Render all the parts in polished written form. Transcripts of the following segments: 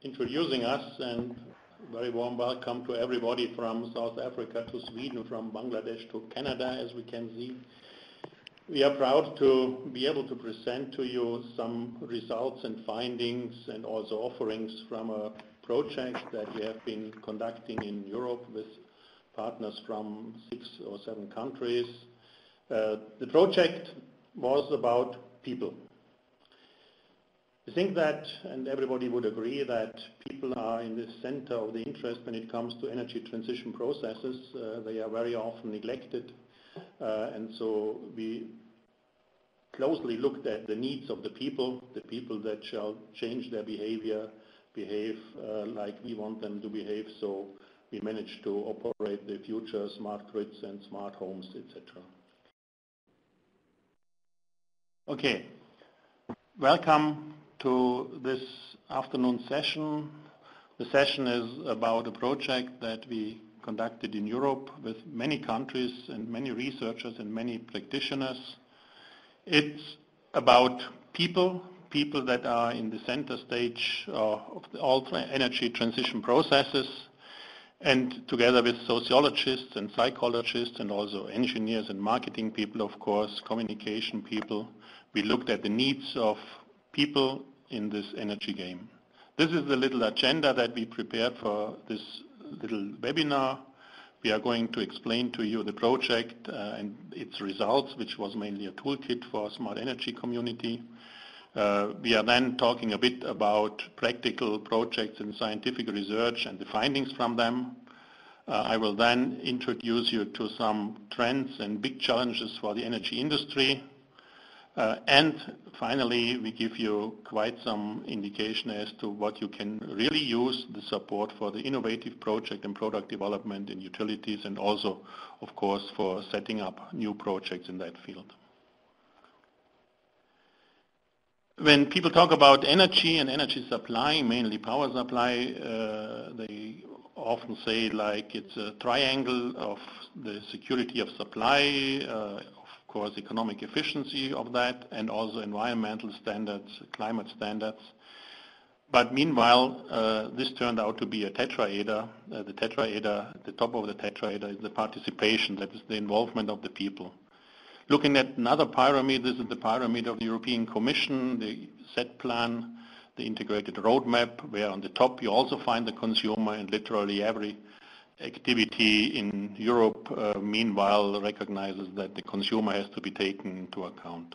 introducing us, and very warm welcome to everybody from South Africa to Sweden, from Bangladesh to Canada, as we can see. We are proud to be able to present to you some results and findings and also offerings from a project that we have been conducting in Europe with partners from 6 or 7 countries. The project was about people. I think that, and everybody would agree, that people are in the center of the interest when it comes to energy transition processes. They are very often neglected, and so we closely looked at the needs of the people that shall change their behavior, behave like we want them to behave, so we managed to operate the future smart grids and smart homes, etc. Okay, welcome to this afternoon session. The session is about a project that we conducted in Europe with many countries and many researchers and many practitioners. It's about people that are in the center stage of all energy transition processes, and together with sociologists and psychologists and also engineers and marketing people, of course, communication people, we looked at the needs of people in this energy game. This is the little agenda that we prepared for this little webinar. We are going to explain to you the project and its results, which was mainly a toolkit for smart energy community. We are then talking a bit about practical projects and scientific research and the findings from them. I will then introduce you to some trends and big challenges for the energy industry. And finally, we give you quite some indication as to what you can really use the support for the innovative project and product development in utilities, and also, of course, for setting up new projects in that field. When people talk about energy and energy supply, mainly power supply, they often say like it's a triangle of the security of supply, of course economic efficiency of that, and also environmental standards, climate standards. But meanwhile, this turned out to be a tetraeder. The tetraeder, the top of the tetraeder is the participation, that is the involvement of the people. Looking at another pyramid, this is the pyramid of the European Commission, the set plan, the integrated roadmap, where on the top you also find the consumer, and literally every activity in Europe meanwhile recognizes that the consumer has to be taken into account.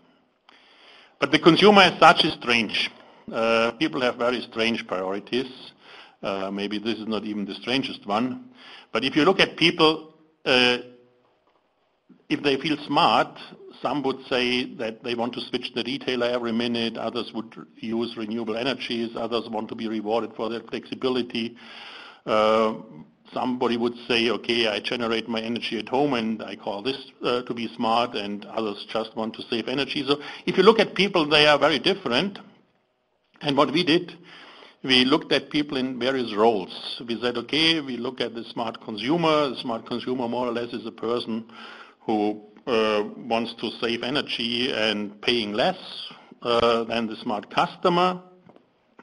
But the consumer as such is strange. People have very strange priorities. Maybe this is not even the strangest one. But if you look at people, if they feel smart, some would say that they want to switch the retailer every minute, others would use renewable energies, others want to be rewarded for their flexibility. Somebody would say, okay, I generate my energy at home and I call this to be smart, and others just want to save energy. So if you look at people, they are very different. And what we did, we looked at people in various roles. We said, okay, we look at the smart consumer. The smart consumer more or less is a person who wants to save energy and paying less than the smart customer.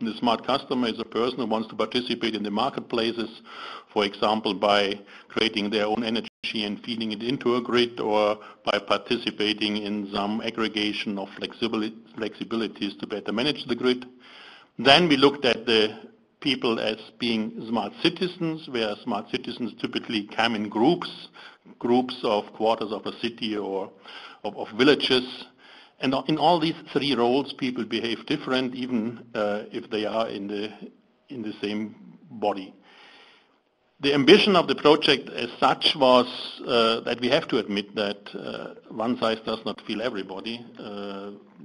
The smart customer is a person who wants to participate in the marketplaces, for example, by creating their own energy and feeding it into a grid, or by participating in some aggregation of flexibilities to better manage the grid. Then we looked at the people as being smart citizens, where smart citizens typically come in groups of quarters of a city or of villages. And in all these 3 roles, people behave different, even if they are in the same body. The ambition of the project as such was that we have to admit that one size does not fit everybody.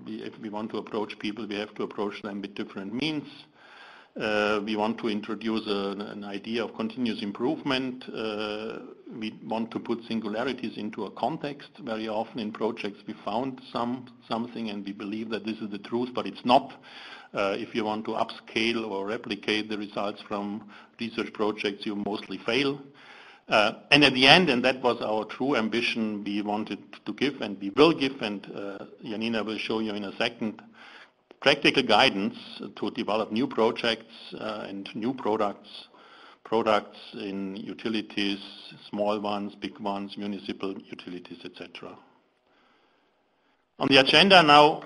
If we want to approach people, we have to approach them with different means. We want to introduce an idea of continuous improvement. We want to put singularities into a context. Very often in projects we found something and we believe that this is the truth, but it's not. If you want to upscale or replicate the results from research projects, you mostly fail. And at the end, and that was our true ambition, we wanted to give, and we will give, and Janina will show you in a second, practical guidance to develop new projects and new products in utilities, small ones, big ones, municipal utilities, etc. On the agenda now,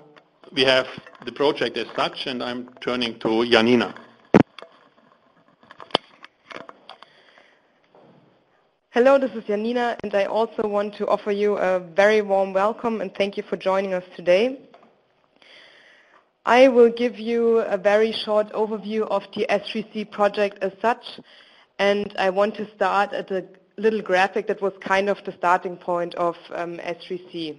we have the project as such, and I'm turning to Janina. Hello, this is Janina, and I also want to offer you a very warm welcome and thank you for joining us today. I will give you a very short overview of the S3C project as such, and I want to start at a little graphic that was kind of the starting point of S3C.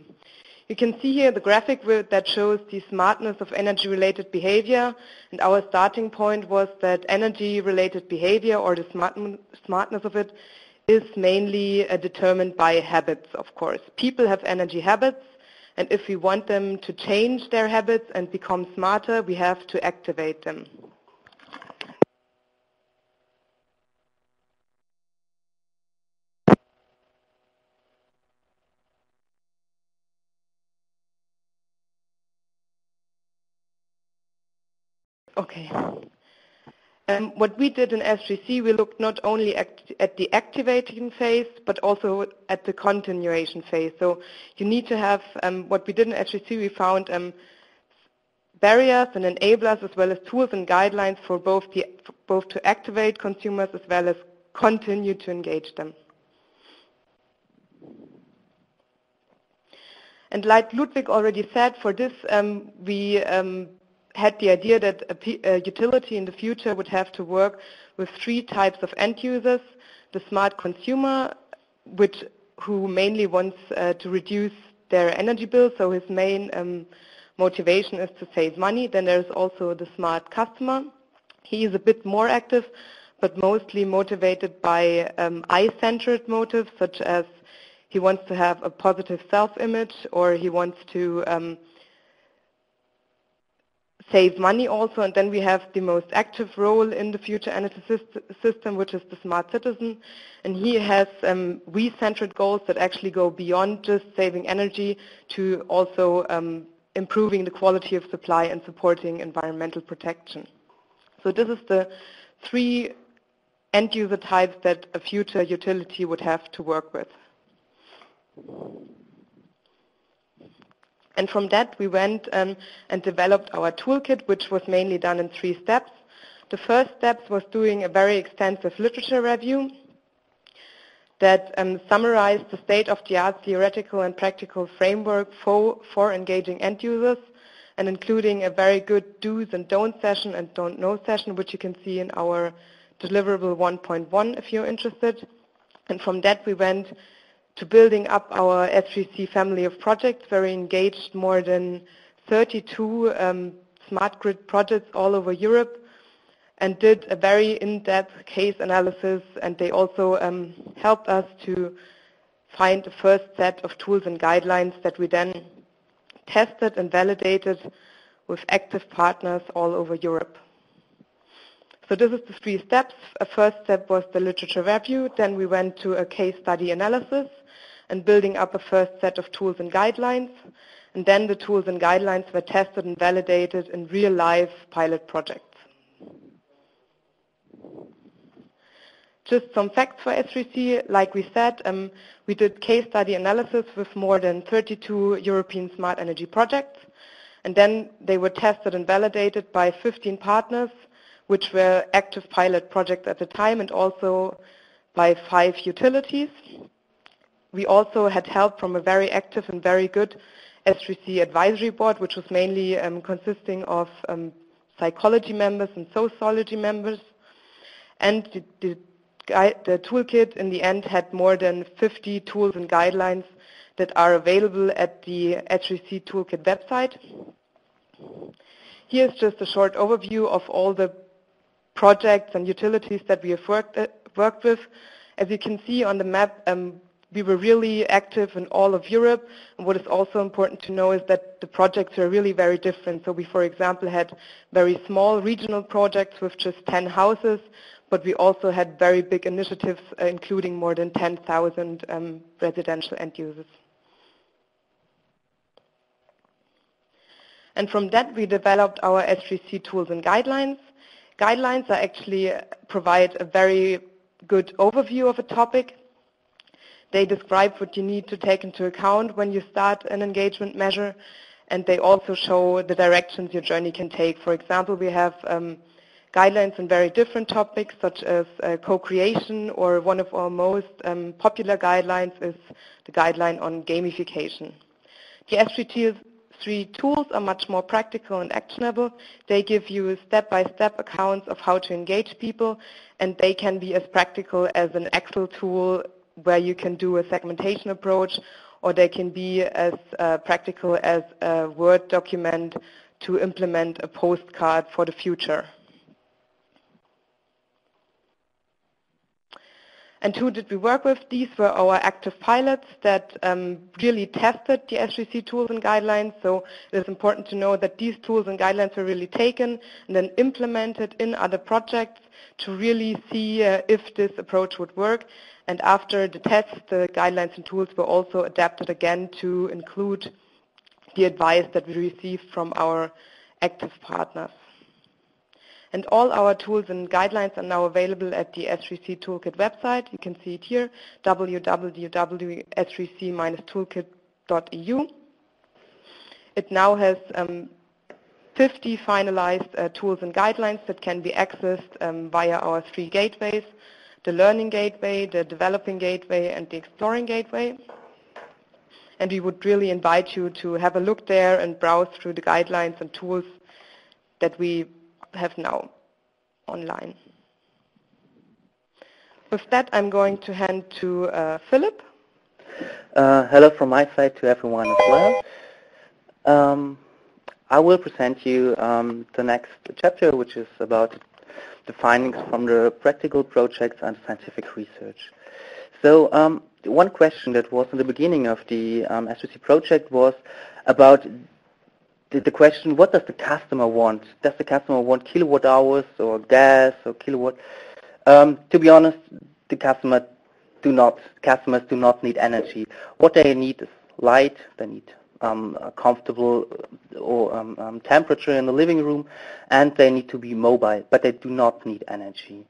You can see here the graphic that shows the smartness of energy-related behavior, and our starting point was that energy-related behavior, or the smartness of it, is mainly determined by habits, of course. People have energy habits, and if we want them to change their habits and become smarter, we have to activate them. Okay. What we did in S3C, we looked not only at the activating phase, but also at the continuation phase. So you need to have, what we did in S3C, we found barriers and enablers as well as tools and guidelines for both to activate consumers as well as continue to engage them. And like Ludwig already said, for this we had the idea that a utility in the future would have to work with three types of end users: the smart consumer, who mainly wants to reduce their energy bill, so his main motivation is to save money. Then there's also the smart customer. He is a bit more active, but mostly motivated by I-centered motives, such as he wants to have a positive self-image, or he wants to save money also. And then we have the most active role in the future energy system, which is the smart citizen. And he has we-centered goals that actually go beyond just saving energy to also improving the quality of supply and supporting environmental protection. So this is the three end user types that a future utility would have to work with. And from that, we went and developed our toolkit, which was mainly done in 3 steps. The first step was doing a very extensive literature review that summarized the state-of-the-art theoretical and practical framework for engaging end users, and including a very good do's and don'ts session and don't know session, which you can see in our deliverable 1.1 if you're interested. And from that, we went to building up our S3C family of projects, where we engaged more than 32 smart grid projects all over Europe, and did a very in-depth case analysis, and they also helped us to find the first set of tools and guidelines that we then tested and validated with active partners all over Europe. So this is the 3 steps. A first step was the literature review, then we went to a case study analysis and building up a first set of tools and guidelines, and then the tools and guidelines were tested and validated in real-life pilot projects. Just some facts for S3C. Like we said, we did case study analysis with more than 32 European smart energy projects, and then they were tested and validated by 15 partners, which were active pilot projects at the time, and also by 5 utilities. We also had help from a very active and very good S3C advisory board, which was mainly consisting of psychology members and sociology members. And the toolkit in the end had more than 50 tools and guidelines that are available at the S3C toolkit website. Here's just a short overview of all the projects and utilities that we have worked with. As you can see on the map, we were really active in all of Europe, and what is also important to know is that the projects were really very different. So we, for example, had very small regional projects with just 10 houses, but we also had very big initiatives, including more than 10,000 residential end users. And from that, we developed our S3C tools and guidelines. Guidelines are actually provide a very good overview of a topic. They describe what you need to take into account when you start an engagement measure, and they also show the directions your journey can take. For example, we have guidelines on very different topics, such as co-creation, or one of our most popular guidelines is the guideline on gamification. The S3 tools are much more practical and actionable. They give you step-by-step accounts of how to engage people, and they can be as practical as an Excel tool where you can do a segmentation approach, or they can be as practical as a Word document to implement a postcard for the future. And who did we work with? These were our active pilots that really tested the S3C tools and guidelines. So it is important to know that these tools and guidelines were really taken and then implemented in other projects to really see if this approach would work. And after the test, the guidelines and tools were also adapted again to include the advice that we received from our active partners. And all our tools and guidelines are now available at the S3C Toolkit website. You can see it here, www.s3c-toolkit.eu. It now has 50 finalized tools and guidelines that can be accessed via our 3 gateways: the Learning Gateway, the Developing Gateway, and the Exploring Gateway. And we would really invite you to have a look there and browse through the guidelines and tools that we have now online. With that, I'm going to hand to Philip. Hello from my side to everyone as well. I will present you the next chapter, which is about the findings from the practical projects and scientific research. So one question that was in the beginning of the S3C project was about the question, what does the customer want? Does the customer want kilowatt hours or gas or kilowatt? To be honest, the customers do not need energy. What they need is light. They need a comfortable temperature in the living room, and they need to be mobile, but they do not need energy.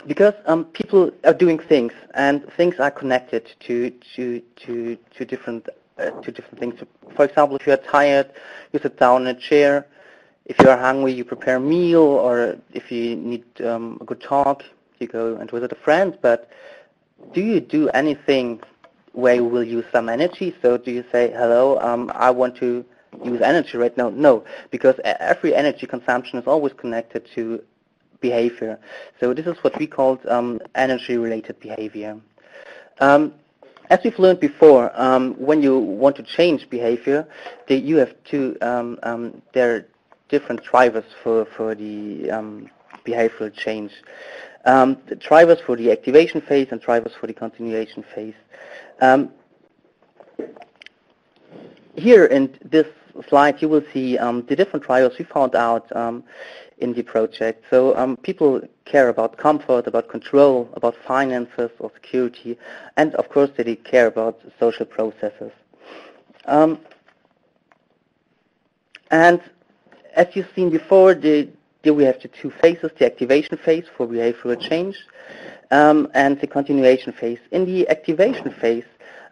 Because people are doing things, and things are connected to different things. For example, if you are tired, you sit down in a chair. If you are hungry, you prepare a meal, or if you need a good talk, you go and visit a friend. But do you do anything where you will use some energy? So do you say, hello, I want to use energy right now? No, because every energy consumption is always connected to behavior. So this is what we call energy-related behavior. As we've learned before, when you want to change behavior, you have to, there are different drivers for the behavioral change. The drivers for the activation phase and drivers for the continuation phase. Here in this slide, you will see the different drivers we found out in the project. So people care about comfort, about control, about finances or security, and of course they care about social processes. And as you've seen before, here we have the 2 phases, the activation phase for behavioral change and the continuation phase. In the activation phase,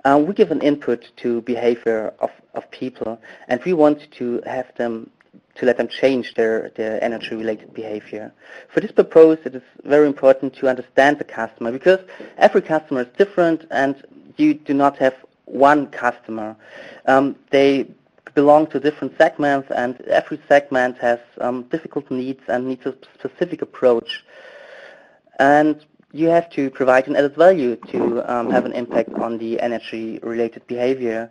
we give an input to behavior of people, and we want to have them to let them change their energy-related behavior. For this purpose, it is very important to understand the customer, because every customer is different, and you do not have one customer. They belong to different segments, and every segment has difficult needs and needs a specific approach. And you have to provide an added value to have an impact on the energy-related behavior,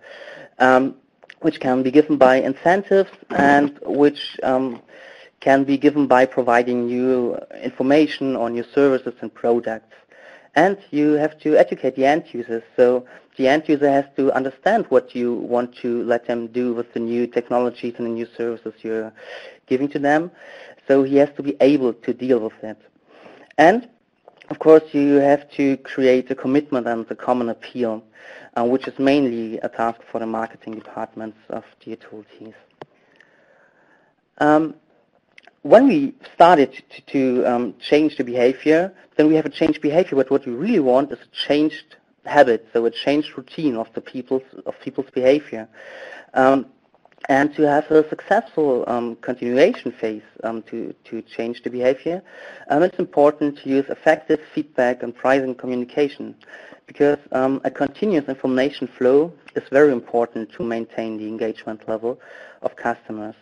which can be given by incentives and which can be given by providing new information on your services and products. And you have to educate the end users. So the end user has to understand what you want to let them do with the new technologies and the new services you're giving to them. So he has to be able to deal with it. And of course, you have to create a commitment and a common appeal, which is mainly a task for the marketing departmts of the tool teams. When we started to change the behavior, then we have a changed behavior, but what we really want is a changed habit, so a changed routine of people's behavior. And to have a successful continuation phase to change the behavior, it's important to use effective feedback and pricing communication, because a continuous information flow is very important to maintain the engagement level of customers.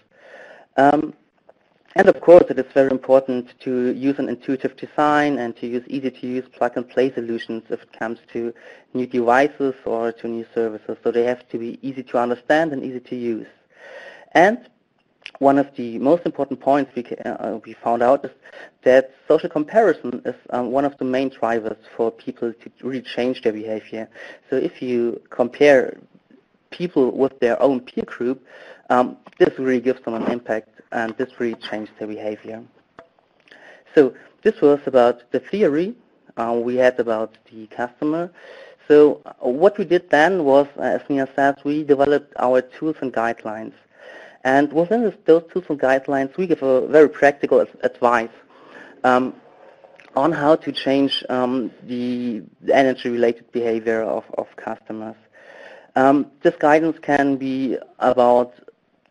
And of course, it is very important to use an intuitive design and to use easy-to-use plug-and-play solutions if it comes to new devices or to new services. So they have to be easy to understand and easy to use. And one of the most important points we found out is that social comparison is one of the main drivers for people to really change their behavior. So if you compare people with their own peer group, this really gives them an impact, and this really changed their behavior. So this was about the theory we had about the customer. So what we did then was, as Mia said, we developed our tools and guidelines. And within those tools and guidelines, we give a very practical advice on how to change the energy-related behavior of customers. This guidance can be about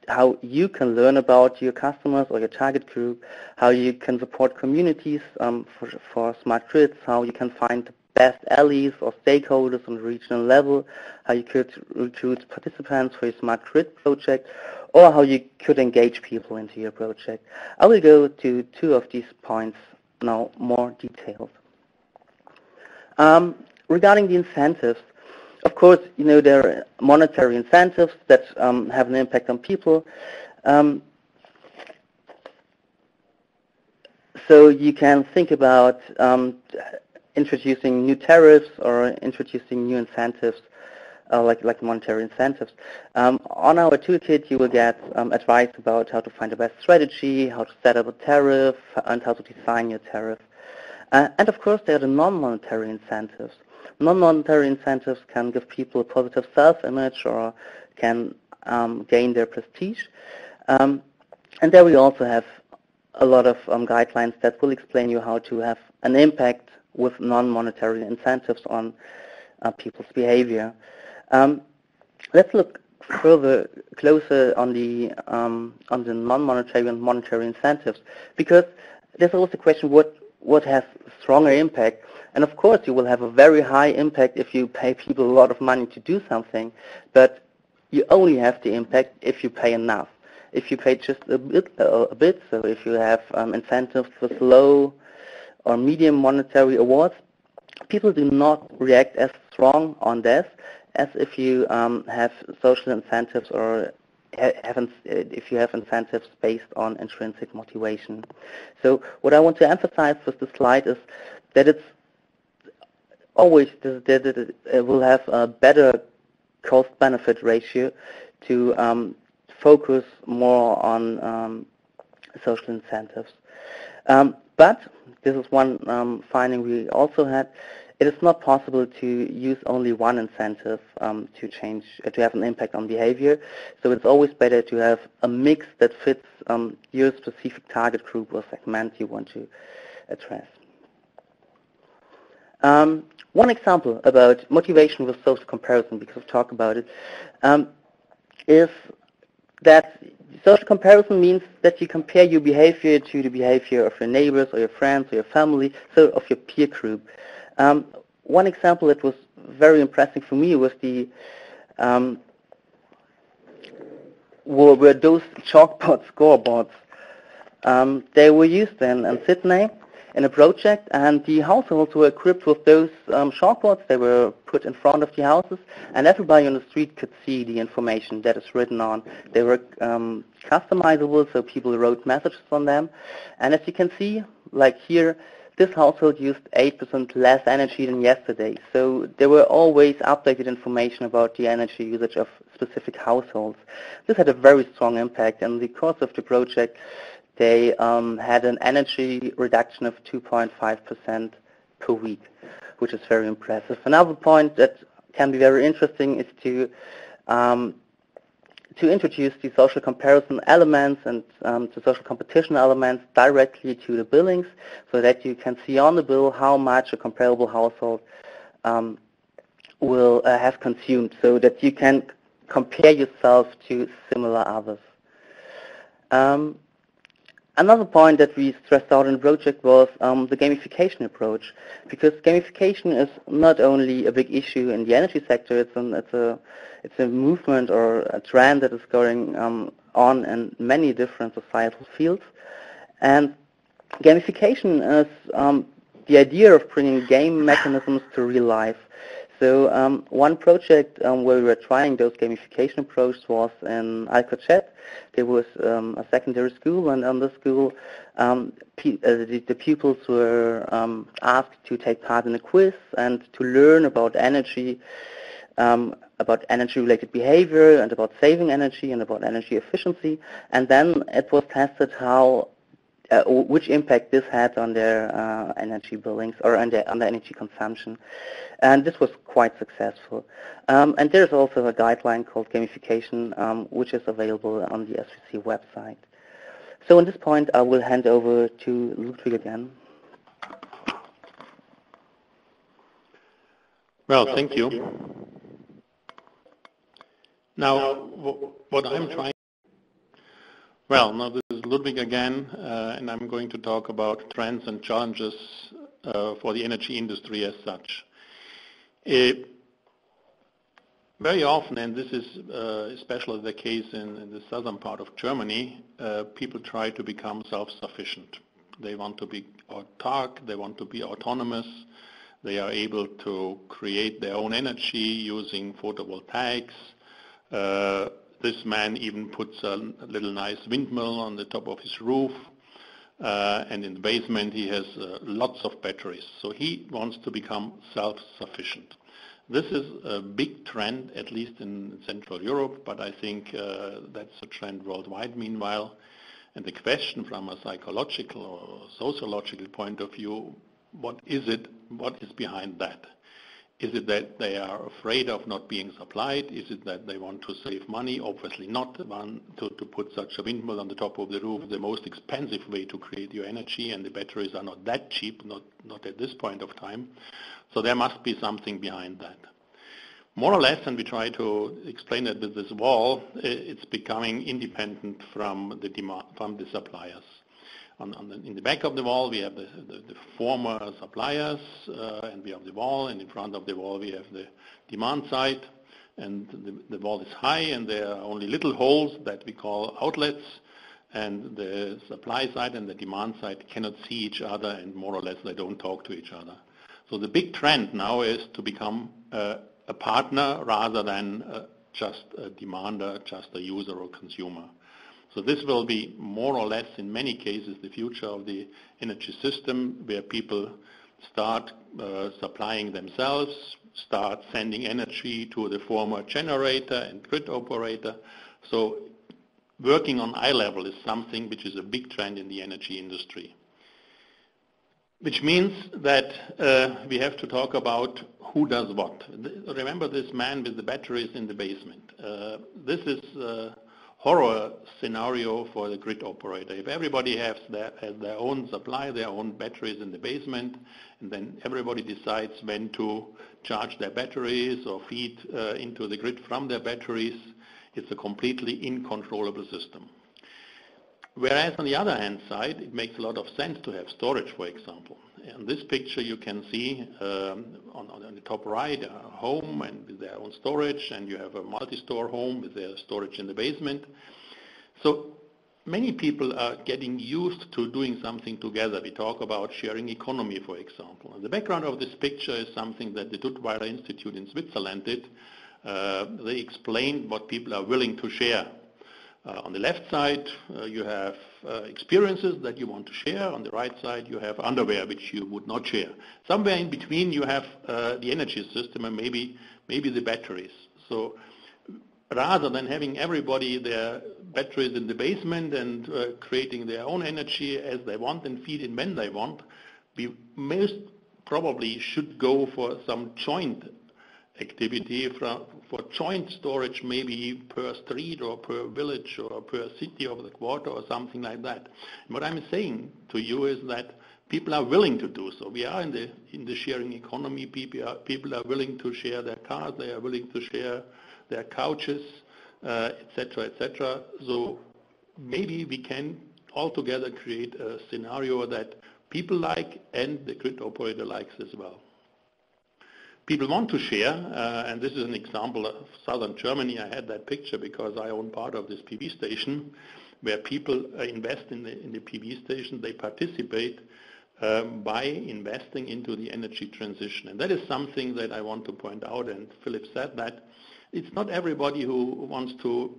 how you can learn about your customers or your target group, how you can support communities for smart grids, how you can find the best allies or stakeholders on the regional level, how you could recruit participants for your smart grid project, or how you could engage people into your project. I will go to two of these points now more detailed. Regarding the incentives, of course, you know, there are monetary incentives that have an impact on people. So you can think about introducing new tariffs or introducing new incentives, like monetary incentives. On our toolkit, you will get advice about how to find the best strategy, how to set up a tariff, and how to design your tariff. And of course, there are the non-monetary incentives. Non-monetary incentives can give people a positive self-image or can gain their prestige. And there we also have a lot of guidelines that will explain you how to have an impact with non-monetary incentives on people's behavior. Let's look closer on the non-monetary and monetary incentives, because there's also a question what has stronger impact. And of course, you will have a very high impact if you pay people a lot of money to do something, but you only have the impact if you pay enough. If you pay just a bit, so if you have incentives with low or medium monetary awards, people do not react as strong on this as if you have social incentives or if you have incentives based on intrinsic motivation. So what I want to emphasize with this slide is that it's always that it will have a better cost-benefit ratio to focus more on social incentives. But this is one finding we also had. It is not possible to use only one incentive to have an impact on behavior. So it's always better to have a mix that fits your specific target group or segment you want to address. One example about motivation with social comparison, because we've talked about it, is that social comparison means that you compare your behavior to the behavior of your neighbors or your friends or your family, so of your peer group. One example that was very impressive for me was were those chalkboard scoreboards. They were used in Sydney in a project, and the households were equipped with those chalkboards. They were put in front of the houses, and everybody on the street could see the information that is written on. They were customizable, so people wrote messages on them. And as you can see, like here, this household used 8% less energy than yesterday. So there were always updated information about the energy usage of specific households. This had a very strong impact, and in the course of the project, they had an energy reduction of 2.5% per week, which is very impressive. Another point that can be very interesting is to to introduce the social comparison elements and the social competition elements directly to the billings, so that you can see on the bill how much a comparable household will have consumed, so that you can compare yourself to similar others. Another point that we stressed out in the project was the gamification approach, because gamification is not only a big issue in the energy sector, it's a movement or a trend that is going on in many different societal fields. And gamification is the idea of bringing game mechanisms to real life. So one project where we were trying those gamification approaches was in Alcochet. There was a secondary school, and on the school the pupils were asked to take part in a quiz and to learn about energy-related behavior and about saving energy and about energy efficiency. And then it was tested how which impact this had on their energy billings or on their energy consumption. And this was quite successful. And there's also a guideline called Gamification, which is available on the SVC website. So at this point, I will hand over to Ludwig again. Well, thank you. Now, what I'm trying... Well, now this is Ludwig again, and I'm going to talk about trends and challenges for the energy industry as such. Very often, and this is especially the case in the southern part of Germany, people try to become self-sufficient. They want to be autark, they want to be autonomous, they are able to create their own energy using photovoltaics. This man even puts a little nice windmill on the top of his roof, and in the basement he has lots of batteries. So he wants to become self-sufficient. This is a big trend, at least in Central Europe, but I think that's a trend worldwide meanwhile. And the question from a psychological or sociological point of view, what is it? What is behind that? Is it that they are afraid of not being supplied? Is it that they want to save money? Obviously not. To put such a windmill on the top of the roof, the most expensive way to create your energy, and the batteries are not that cheap, not at this point of time. So there must be something behind that. More or less, and we try to explain it with this wall, it's becoming independent from the demand, from the suppliers. In the back of the wall, we have the former suppliers, and we have the wall, and in front of the wall, we have the demand side, and the wall is high, and there are only little holes that we call outlets, and the supply side and the demand side cannot see each other, and more or less, they don't talk to each other. So the big trend now is to become a partner rather than just a demander, just a user or consumer. So this will be more or less, in many cases, the future of the energy system, where people start supplying themselves, start sending energy to the former generator and grid operator. So working on eye level is something which is a big trend in the energy industry. Which means that we have to talk about who does what. Remember this man with the batteries in the basement. This is horror scenario for the grid operator. If everybody has their own supply, their own batteries in the basement, and then everybody decides when to charge their batteries or feed into the grid from their batteries, it's a completely uncontrollable system. Whereas on the other hand side, it makes a lot of sense to have storage, for example. In this picture you can see on the top right a home and with their own storage, and you have a multi-store home with their storage in the basement. So many people are getting used to doing something together. We talk about sharing economy, for example. And the background of this picture is something that the Duttweiler Institute in Switzerland did. They explained what people are willing to share. On the left side, you have experiences that you want to share. On the right side, you have underwear, which you would not share. Somewhere in between, you have the energy system and maybe the batteries. So rather than having everybody their batteries in the basement and creating their own energy as they want and feed in when they want, we most probably should go for some joint activity for joint storage, maybe per street or per village or per city of the quarter or something like that. What I'm saying to you is that people are willing to do so. We are in the sharing economy. People are willing to share their cars. They are willing to share their couches, etc., etc. So maybe we can altogether create a scenario that people like and the grid operator likes as well. People want to share, and this is an example of southern Germany. I had that picture because I own part of this PV station, where people invest in the PV station. They participate by investing into the energy transition. And that is something that I want to point out, and Philip said that it's not everybody who wants to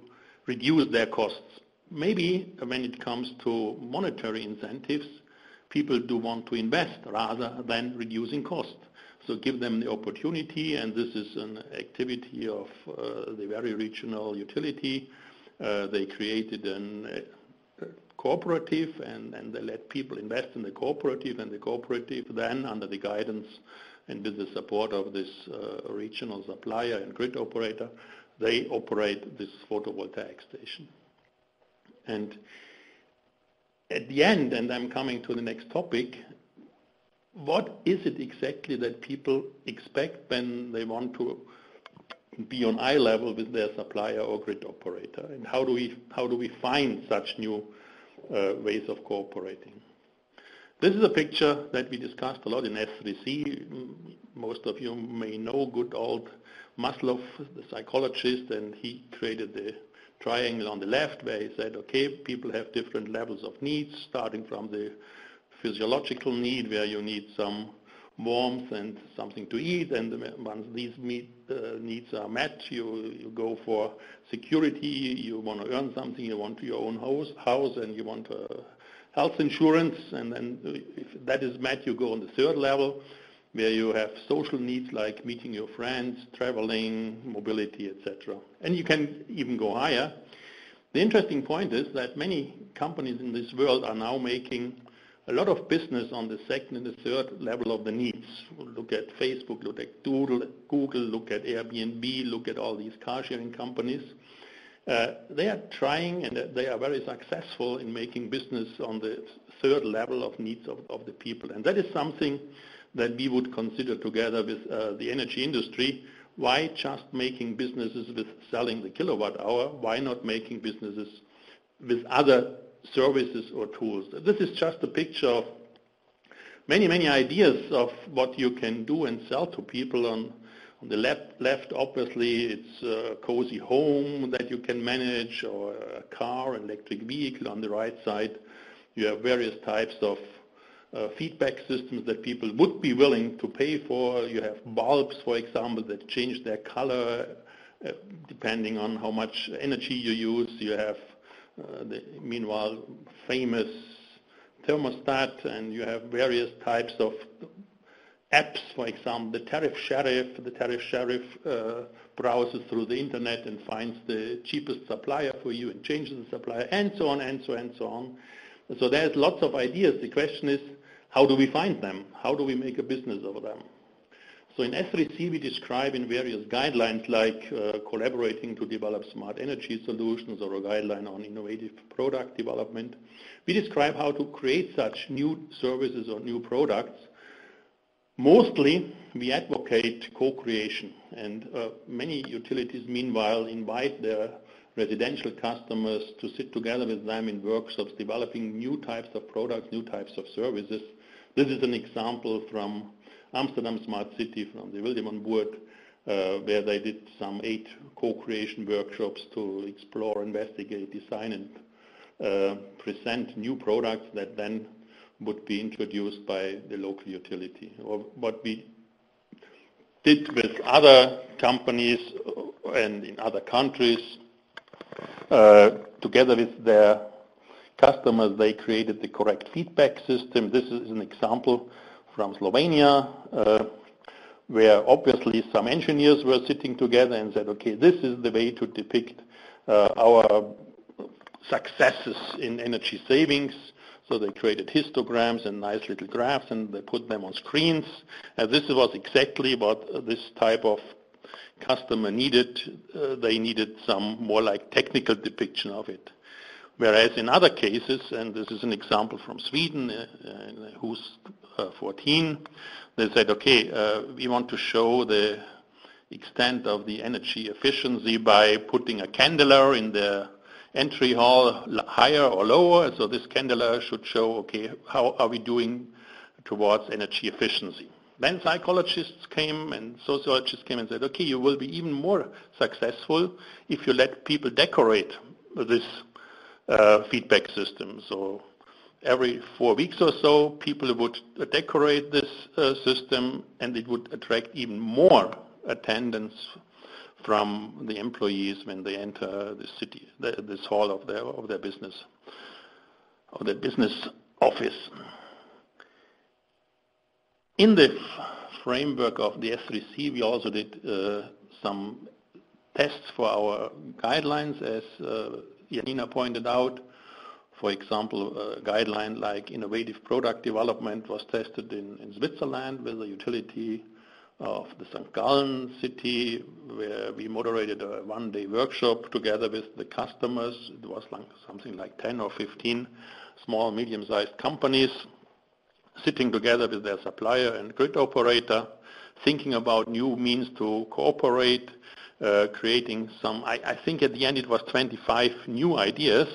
reduce their costs. Maybe when it comes to monetary incentives, people do want to invest rather than reducing costs. So give them the opportunity, and this is an activity of the very regional utility. They created a cooperative, and they let people invest in the cooperative, and the cooperative then, under the guidance and with the support of this regional supplier and grid operator, they operate this photovoltaic station. And at the end, and I'm coming to the next topic, what is it exactly that people expect when they want to be on eye level with their supplier or grid operator? And how do we find such new ways of cooperating? This is a picture that we discussed a lot in S3C. Most of you may know good old Maslow, the psychologist, and he created the triangle on the left where he said, okay, people have different levels of needs, starting from the physiological need where you need some warmth and something to eat, and once these needs are met, you go for security, you want to earn something, you want your own house, and you want health insurance, and then if that is met, you go on the third level where you have social needs like meeting your friends, traveling, mobility, etc. And you can even go higher. The interesting point is that many companies in this world are now making a lot of business on the second and the third level of the needs. Look at Facebook, look at Google, look at Airbnb, look at all these car sharing companies. They are trying, and they are very successful in making business on the third level of needs of the people. And that is something that we would consider together with the energy industry. Why just making businesses with selling the kilowatt hour? Why not making businesses with other services or tools? This is just a picture of many, many ideas of what you can do and sell to people. On the left, obviously, it's a cozy home that you can manage, or a car, an electric vehicle. On the right side, you have various types of feedback systems that people would be willing to pay for. You have bulbs, for example, that change their color depending on how much energy you use. You have the meanwhile famous thermostat, and you have various types of apps. For example, the tariff sheriff. The tariff sheriff browses through the internet and finds the cheapest supplier for you and changes the supplier, and so on and so on and so on. So there's lots of ideas. The question is, how do we find them? How do we make a business of them? So in S3C, we describe in various guidelines like collaborating to develop smart energy solutions, or a guideline on innovative product development. We describe how to create such new services or new products. Mostly, we advocate co-creation, and many utilities, meanwhile, invite their residential customers to sit together with them in workshops, developing new types of products, new types of services. This is an example from Amsterdam Smart City, from the Wildemann-Boert, where they did some 8 co-creation workshops to explore, investigate, design, and present new products that then would be introduced by the local utility. Or what we did with other companies and in other countries, together with their customers, they created the correct feedback system. This is an example from Slovenia, where obviously some engineers were sitting together and said, okay, this is the way to depict our successes in energy savings. So they created histograms and nice little graphs, and they put them on screens. And this was exactly what this type of customer needed, they needed some more like technical depiction of it. Whereas in other cases, and this is an example from Sweden, who's 14, they said, okay, we want to show the extent of the energy efficiency by putting a candela in the entry hall, higher or lower. So this candela should show, okay, how are we doing towards energy efficiency. Then psychologists came and sociologists came and said, okay, you will be even more successful if you let people decorate this feedback system. So every 4 weeks or so, people would decorate this system, and it would attract even more attendance from the employees when they enter the city, this hall of their business office. In the framework of the S3C, we also did some tests for our guidelines, as Janina pointed out. For example, a guideline like innovative product development was tested in Switzerland with a utility of the St. Gallen city, where we moderated a one-day workshop together with the customers. It was like something like 10 or 15 small, medium-sized companies sitting together with their supplier and grid operator, thinking about new means to cooperate, creating some, I think at the end it was 25 new ideas,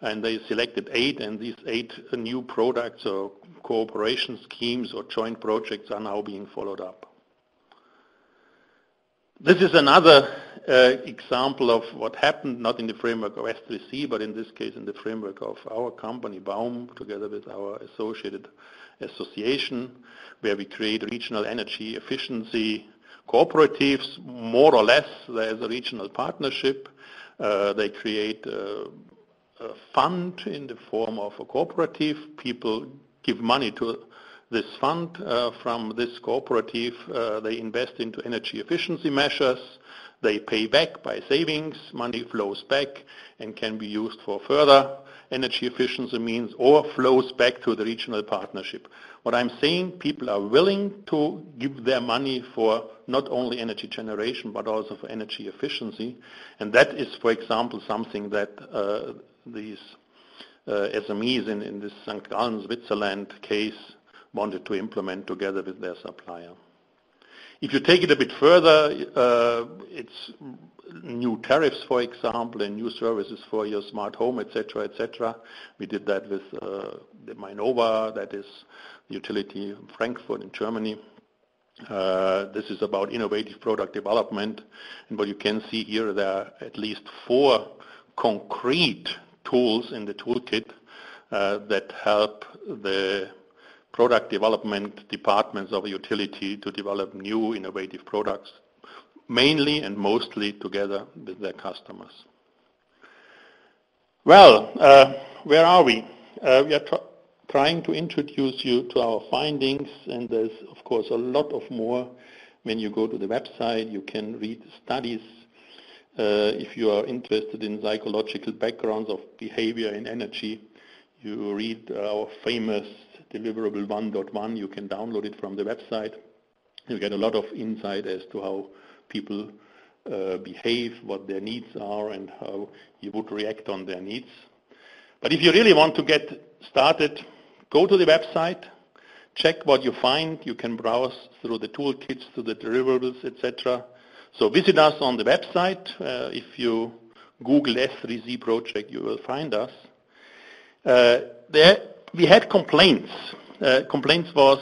and they selected 8, and these 8 new products or cooperation schemes or joint projects are now being followed up. This is another example of what happened, not in the framework of S3C, but in this case in the framework of our company, Baum, together with our associated association, where we create regional energy efficiency cooperatives. More or less, there's a regional partnership. They create a fund in the form of a cooperative. People give money to this fund. From this cooperative, they invest into energy efficiency measures. They pay back by savings. Money flows back and can be used for further energy efficiency means, or flows back to the regional partnership. What I'm saying, people are willing to give their money for not only energy generation, but also for energy efficiency. And that is, for example, something that these SMEs in this St. Gallen, Switzerland case wanted to implement together with their supplier. If you take it a bit further, it's new tariffs, for example, and new services for your smart home, etc., etc. We did that with the Mainova, that is utility in Frankfurt in Germany. This is about innovative product development, and what you can see here, there are at least 4 concrete tools in the toolkit that help the product development departments of a utility to develop new innovative products, mainly and mostly together with their customers. Well, where are we? We are trying to introduce you to our findings, and there's of course a lot of more. When you go to the website, you can read studies. If you are interested in psychological backgrounds of behavior in energy, you read our famous deliverable 1.1. You can download it from the website. You get a lot of insight as to how people behave, what their needs are, and how you would react on their needs. But if you really want to get started, go to the website, check what you find. You can browse through the toolkits, through the deliverables, etc. So visit us on the website. If you Google S3C project, you will find us. There we had complaints. Complaints was,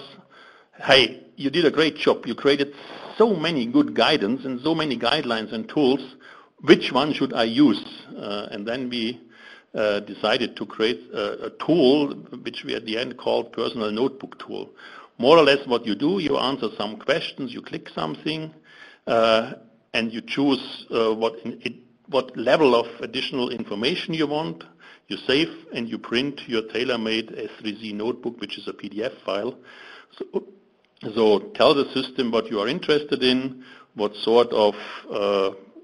hey, you did a great job. You created so many good guidance and so many guidelines and tools. Which one should I use? And then we decided to create a tool which we at the end called personal notebook tool. More or less what you do, you answer some questions, you click something, and you choose what level of additional information you want. You save and you print your tailor-made S3C notebook, which is a PDF file. So tell the system what you are interested in, what sort of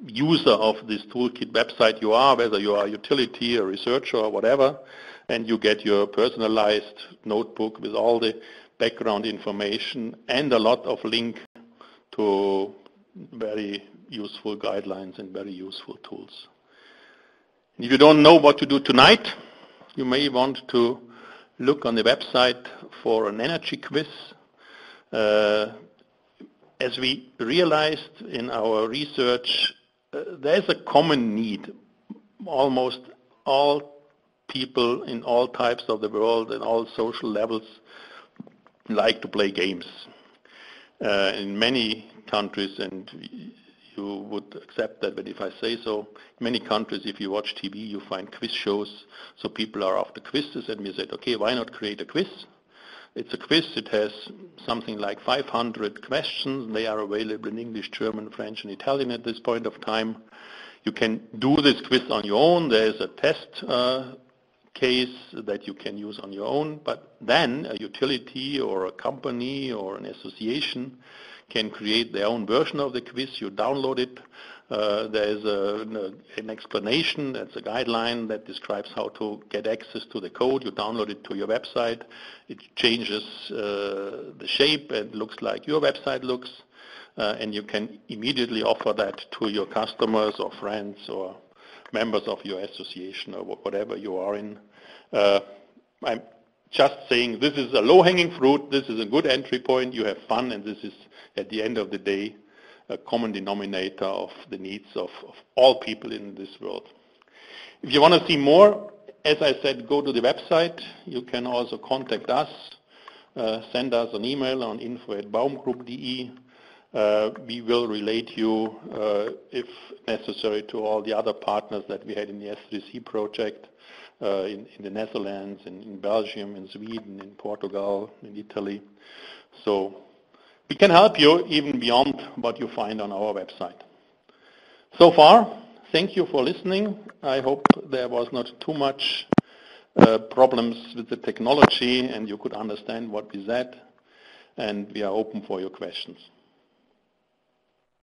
user of this toolkit website you are, whether you are a utility, a researcher, or whatever, and you get your personalized notebook with all the background information and a lot of link to very useful guidelines and very useful tools. If you don't know what to do tonight, you may want to look on the website for an energy quiz. As we realized in our research, there's a common need. Almost all people in all types of the world and all social levels like to play games. In many countries, and you would accept that, but if I say so, in many countries, if you watch TV, you find quiz shows. So people are after quizzes, and we said, okay, why not create a quiz? It's a quiz. It has something like 500 questions. They are available in English, German, French, and Italian at this point of time. You can do this quiz on your own. There's a test case that you can use on your own, but then a utility or a company or an association can create their own version of the quiz. You download it. There's an explanation, that's a guideline that describes how to get access to the code. You download it to your website. It changes the shape and looks like your website looks, and you can immediately offer that to your customers or friends or members of your association or whatever you are in. I'm just saying this is a low-hanging fruit, this is a good entry point, you have fun, and this is, at the end of the day, a common denominator of the needs of all people in this world. If you want to see more, as I said, go to the website. You can also contact us, send us an email on info@baumgroup.de. We will relate you, if necessary, to all the other partners that we had in the S3C project, in the Netherlands, in Belgium, in Sweden, in Portugal, in Italy. So we can help you even beyond what you find on our website. So far, thank you for listening. I hope there was not too much problems with the technology and you could understand what we said, and we are open for your questions.